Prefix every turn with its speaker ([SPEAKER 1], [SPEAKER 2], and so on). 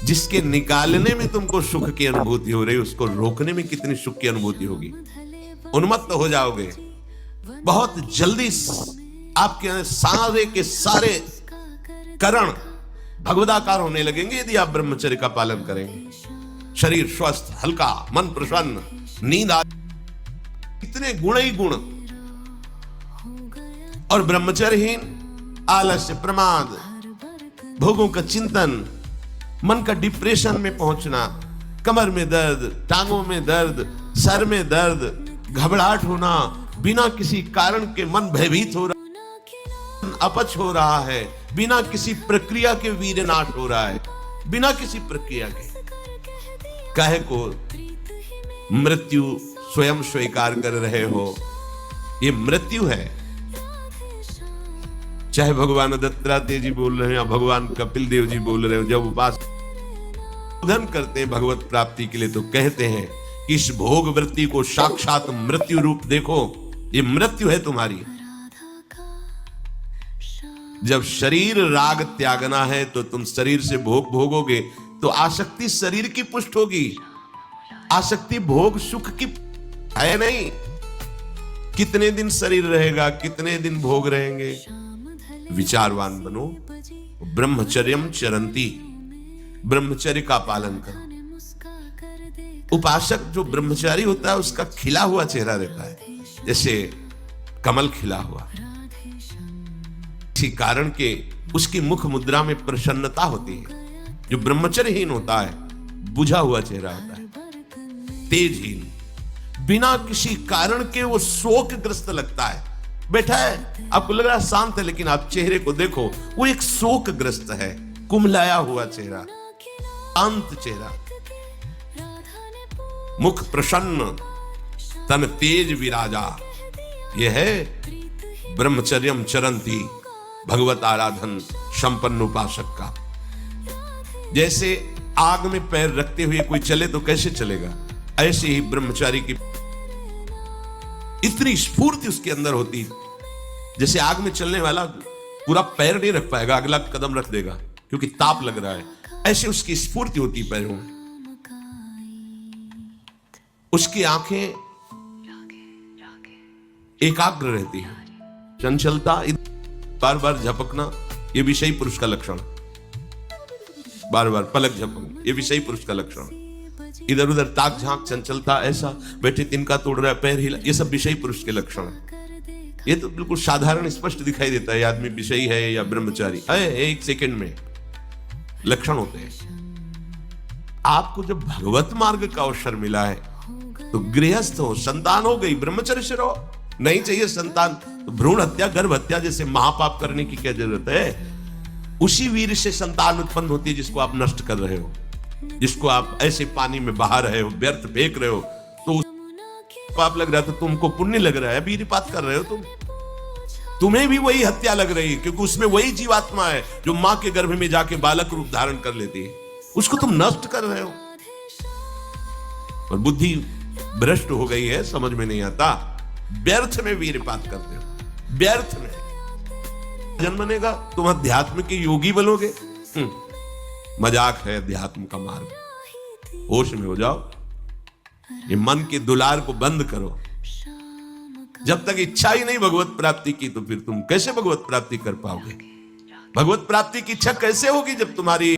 [SPEAKER 1] जिसके निकालने में तुमको सुख की अनुभूति हो रही, उसको रोकने में कितनी सुख की अनुभूति होगी। उन्मत्त हो जाओगे बहुत जल्दी। आपके सारे के सारे करण भगवदाकार होने लगेंगे यदि आप ब्रह्मचर्य का पालन करेंगे। शरीर स्वस्थ, हल्का, मन प्रसन्न, नींद आ, इतने गुण ही गुण। और ब्रह्मचर्यहीन आलस्य, प्रमाद, भोगों का चिंतन, मन का डिप्रेशन में पहुंचना, कमर में दर्द, टांगों में दर्द, सर में दर्द, घबराहट होना, बिना किसी कारण के मन भयभीत हो रहा, अपच हो रहा है, बिना किसी प्रक्रिया के वीरनाश हो रहा है, बिना किसी प्रक्रिया के। काहे को मृत्यु स्वयं स्वीकार कर रहे हो, ये मृत्यु है। चाहे भगवान दत्तात्रेय जी बोल रहे हैं या भगवान कपिल देव जी बोल रहे हो, जब उपासना करते हैं भगवत प्राप्ति के लिए तो कहते हैं कि इस भोग वृत्ति को साक्षात मृत्यु रूप देखो, ये मृत्यु है तुम्हारी। जब शरीर राग त्यागना है तो तुम शरीर से भोग भोगोगे तो आसक्ति शरीर की पुष्ट होगी। आसक्ति भोग सुख की है नहीं। कितने दिन शरीर रहेगा, कितने दिन भोग रहेंगे। विचारवान बनो, ब्रह्मचर्यम चरंती, ब्रह्मचर्य का पालन करो। उपासक जो ब्रह्मचारी होता है उसका खिला हुआ चेहरा रहता है, जैसे कमल खिला हुआ। इसी कारण के उसकी मुख मुद्रा में प्रसन्नता होती है। जो ब्रह्मचर्यहीन होता है बुझा हुआ चेहरा होता है, तेजहीन, बिना किसी कारण के वो शोकग्रस्त लगता है। बैठा है, आपको लग रहा है शांत है, लेकिन आप चेहरे को देखो, वो एक शोकग्रस्त है, कुम्हलाया हुआ चेहरा, शांत चेहरा, मुख प्रसन्न, तन तेज विराजा। यह है ब्रह्मचर्यम चरंती, भगवत आराधन संपन्न उपासक का। जैसे आग में पैर रखते हुए कोई चले तो कैसे चलेगा, ऐसे ही ब्रह्मचारी की इतनी स्फूर्ति उसके अंदर होती, जैसे आग में चलने वाला पूरा पैर नहीं रख पाएगा, अगला कदम रख देगा क्योंकि ताप लग रहा है, ऐसे उसकी स्फूर्ति होती पैरों में। उसकी आंखें एकाग्र रहती है, चंचलता, बार बार झपकना, यह विषयी पुरुष का लक्षण। बार बार पलक झपकना, यह विषयी पुरुष का लक्षण। इधर उधर ताक झांक, चंचलता, ऐसा बैठे तिनका तोड़ रहा है, पैर हिला, ये सब विषयी पुरुष के लक्षण है। ये तो बिल्कुल साधारण स्पष्ट दिखाई देता है आदमी विषयी है या ब्रह्मचारी है, एक सेकंड में लक्षण होते हैं। आपको जब भगवत मार्ग का अवसर मिला है तो गृहस्थ हो, संतान हो गई, ब्रह्मचर्य से रहो। नहीं चाहिए संतान तो भ्रूण हत्या, गर्भ हत्या जैसे महापाप करने की क्या जरूरत है। उसी वीर से संतान उत्पन्न होती है जिसको आप नष्ट कर रहे हो, जिसको आप ऐसे पानी में बहा रहे हो, व्यर्थ फेंक रहे हो, तो पाप लग रहा है तो तुमको पुण्य लग रहा है, वीरपात कर रहे हो तुम। तुम्हें भी वही हत्या लग रही है क्योंकि उसमें वही जीवात्मा है जो मां के गर्भ में जाके बालक रूप धारण कर लेती है, उसको तुम नष्ट कर रहे हो। और बुद्धि भ्रष्ट हो गई है, समझ में नहीं आता, व्यर्थ में वीरपात करते हो, व्यर्थ में। जन्म बनेगा तुम अध्यात्म के योगी बनोगे, मजाक है अध्यात्म का मार्ग। होश में हो जाओ, ये मन के दुलार को बंद करो। जब तक इच्छा ही नहीं भगवत प्राप्ति की तो फिर तुम कैसे भगवत प्राप्ति कर पाओगे। भगवत प्राप्ति की इच्छा कैसे होगी जब तुम्हारी